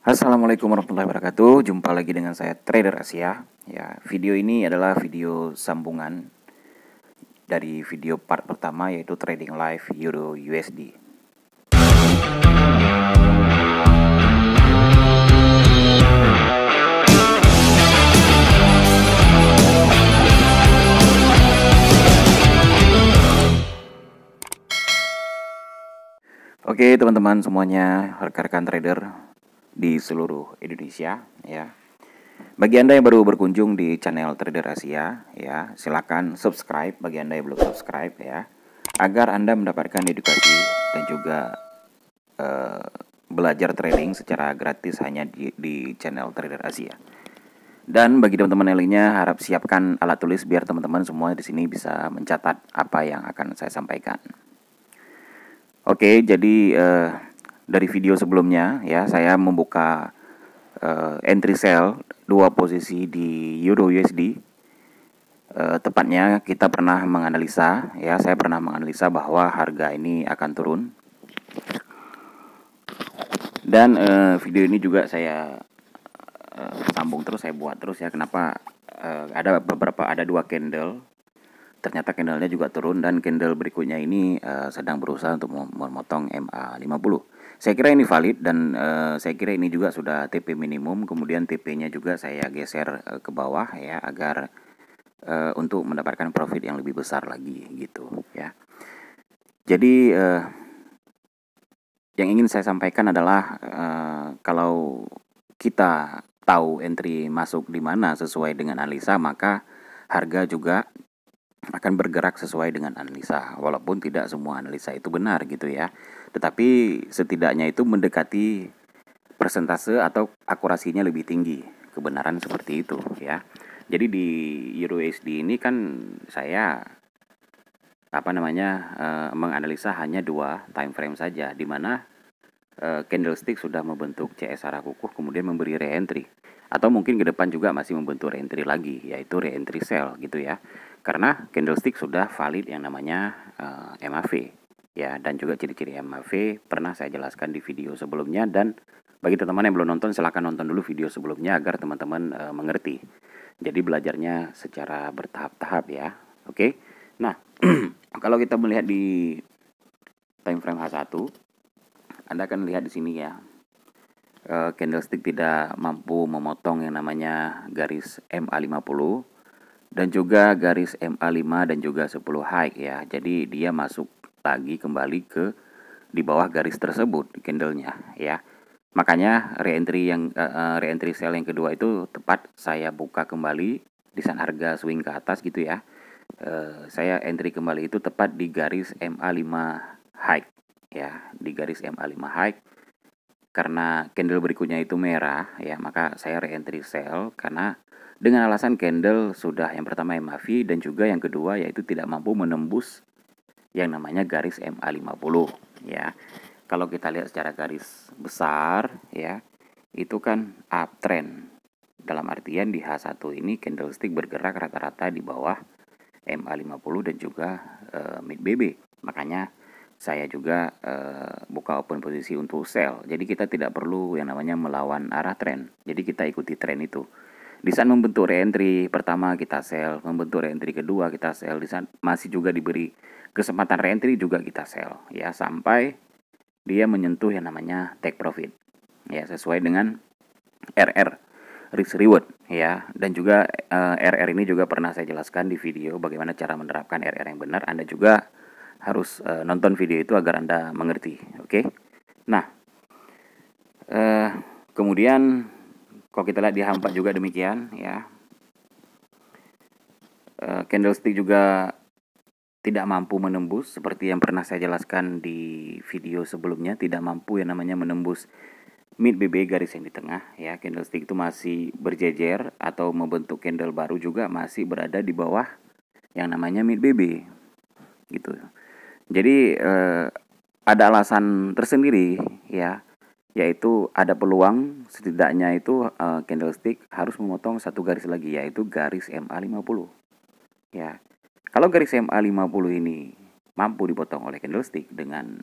Assalamualaikum warahmatullahi wabarakatuh. Jumpa lagi dengan saya Trader Asia. Ya, video ini adalah video sambungan dari video part pertama yaitu trading live Euro USD. Oke, teman-teman semuanya, rekan-rekan trader di seluruh Indonesia ya. Bagi Anda yang baru berkunjung di channel Trader Asia ya, silakan subscribe bagi Anda yang belum subscribe ya, agar Anda mendapatkan edukasi dan juga belajar trading secara gratis hanya di channel Trader Asia. Dan bagi teman-teman yang lainnya, harap siapkan alat tulis biar teman-teman semua di sini bisa mencatat apa yang akan saya sampaikan. Oke, jadi dari video sebelumnya ya, saya membuka entry sell dua posisi di Euro USD. Tepatnya kita pernah menganalisa ya, saya pernah menganalisa bahwa harga ini akan turun. Dan video ini juga saya sambung terus, saya buat terus ya. Kenapa? Ada dua candle. Ternyata candlenya juga turun, dan candle berikutnya ini sedang berusaha untuk memotong MA50. Saya kira ini valid, dan saya kira ini juga sudah TP minimum. Kemudian TP-nya juga saya geser ke bawah ya, agar untuk mendapatkan profit yang lebih besar lagi gitu ya. Jadi yang ingin saya sampaikan adalah kalau kita tahu entry masuk di mana sesuai dengan analisa, maka harga juga akan bergerak sesuai dengan analisa, walaupun tidak semua analisa itu benar gitu ya. Tetapi setidaknya itu mendekati persentase atau akurasinya lebih tinggi, kebenaran seperti itu ya. Jadi di Euro USD ini kan saya menganalisa hanya dua time frame saja, di mana candlestick sudah membentuk CS arah kukuh kemudian memberi re-entry, atau mungkin ke depan juga masih membentuk re-entry lagi, yaitu re-entry sell gitu ya. Karena candlestick sudah valid yang namanya MAV ya, dan juga ciri-ciri MAV pernah saya jelaskan di video sebelumnya. Dan bagi teman-teman yang belum nonton, silahkan nonton dulu video sebelumnya agar teman-teman mengerti. Jadi belajarnya secara bertahap-tahap ya. Oke. Nah, kalau kita melihat di time frame H1, Anda akan lihat di sini ya, candlestick tidak mampu memotong yang namanya garis MA50 dan juga garis MA5 dan juga 10 high ya. Jadi dia masuk lagi kembali ke di bawah garis tersebut candlenya ya. Makanya re-entry sell yang kedua itu tepat saya buka kembali di saat harga swing ke atas gitu ya. Saya entry kembali itu tepat di garis MA5 high ya, di garis MA5 high. Karena candle berikutnya itu merah ya, maka saya re-entry sell karena dengan alasan candle sudah yang pertama MAV dan juga yang kedua yaitu tidak mampu menembus yang namanya garis MA50 ya. Kalau kita lihat secara garis besar ya, itu kan uptrend. Dalam artian di H1 ini candlestick bergerak rata-rata di bawah MA50 dan juga mid BB. Makanya saya juga buka open posisi untuk sell. Jadi kita tidak perlu yang namanya melawan arah tren. Jadi kita ikuti tren itu. Di saat membentuk re-entry pertama kita sell, membentuk re-entry kedua kita sell, di saat masih juga diberi kesempatan re-entry juga kita sell ya, sampai dia menyentuh yang namanya take profit ya, sesuai dengan RR, risk reward ya. Dan juga RR ini juga pernah saya jelaskan di video bagaimana cara menerapkan RR yang benar. Anda juga harus nonton video itu agar Anda mengerti. Oke. Nah, kemudian kalau kita lihat di H4 juga demikian ya. Candlestick juga tidak mampu menembus seperti yang pernah saya jelaskan di video sebelumnya, tidak mampu yang namanya menembus mid BB garis yang di tengah ya. Candlestick itu masih berjejer atau membentuk candle baru juga masih berada di bawah yang namanya mid BB gitu. Jadi ada alasan tersendiri ya, yaitu ada peluang setidaknya itu candlestick harus memotong satu garis lagi, yaitu garis MA50 ya. Kalau garis MA50 ini mampu dipotong oleh candlestick dengan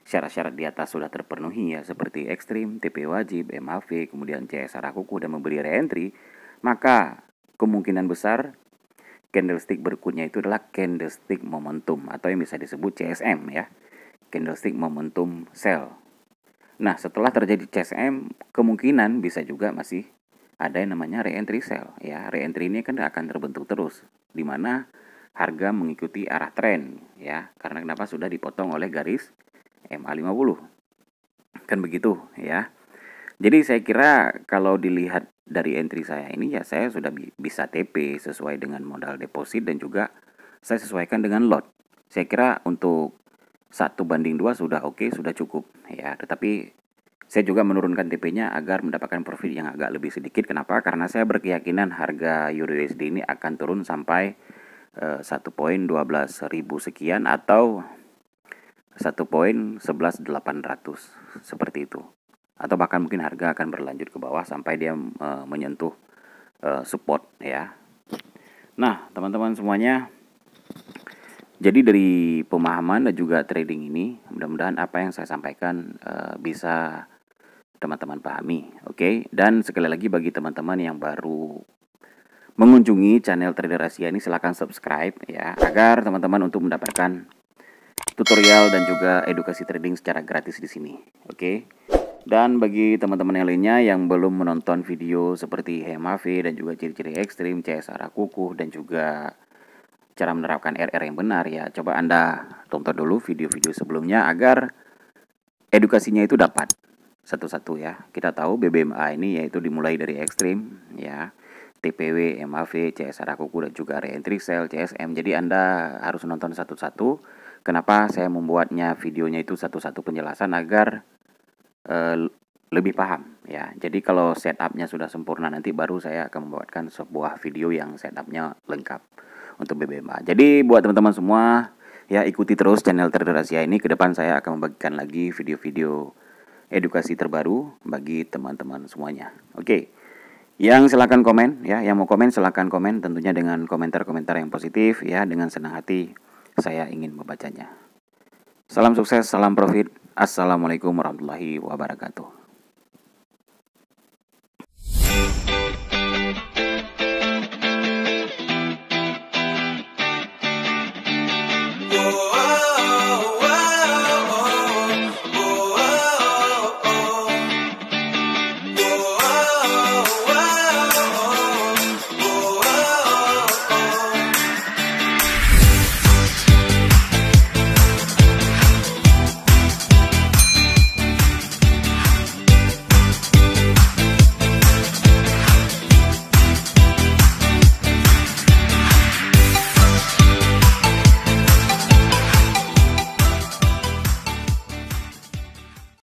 syarat-syarat di atas sudah terpenuhi ya, seperti ekstrim, TP wajib, MAV, kemudian CS arah kukuh dan memberi reentry, maka kemungkinan besar candlestick berikutnya itu adalah candlestick momentum atau yang bisa disebut CSM ya, candlestick momentum sell. Nah, setelah terjadi CSM, kemungkinan bisa juga masih ada yang namanya reentry sell ya. Reentry ini kan akan terbentuk terus, di mana harga mengikuti arah tren ya. Karena kenapa? Sudah dipotong oleh garis MA50. Kan begitu ya. Jadi saya kira kalau dilihat dari entry saya ini ya, saya sudah bisa TP sesuai dengan modal deposit dan juga saya sesuaikan dengan lot. Saya kira untuk 1:2 sudah oke, sudah cukup ya. Tetapi saya juga menurunkan TP-nya agar mendapatkan profit yang agak lebih sedikit. Kenapa? Karena saya berkeyakinan harga Euro USD ini akan turun sampai 1.12.000 sekian atau 1.11.800 seperti itu. Atau bahkan mungkin harga akan berlanjut ke bawah sampai dia menyentuh support ya. Nah, teman-teman semuanya, jadi dari pemahaman dan juga trading ini, mudah-mudahan apa yang saya sampaikan bisa teman-teman pahami, oke? Dan sekali lagi bagi teman-teman yang baru mengunjungi channel Trader Asia ini, silahkan subscribe ya, agar teman-teman untuk mendapatkan tutorial dan juga edukasi trading secara gratis di sini, oke? Dan bagi teman-teman yang lainnya yang belum menonton video seperti HMAV dan juga ciri-ciri ekstrim, CS arah kukuh dan juga cara menerapkan RR yang benar ya, coba Anda tonton dulu video-video sebelumnya agar edukasinya itu dapat satu-satu ya. Kita tahu BBMA ini yaitu dimulai dari ekstrim ya, TPW, MAV, CS arah kukuh dan juga reentry sell, CSM. Jadi Anda harus nonton satu-satu. Kenapa saya membuatnya videonya itu satu-satu penjelasan agar lebih paham ya. Jadi kalau setupnya sudah sempurna, nanti baru saya akan membuatkan sebuah video yang setupnya lengkap untuk BBMA. Jadi buat teman-teman semua ya, ikuti terus channel Trader Asia ini. Ke depan saya akan membagikan lagi video-video edukasi terbaru bagi teman-teman semuanya. Oke. Yang silakan komen ya, yang mau komen silakan komen, tentunya dengan komentar-komentar yang positif ya, dengan senang hati saya ingin membacanya. Salam sukses, salam profit. Assalamualaikum warahmatullahi wabarakatuh.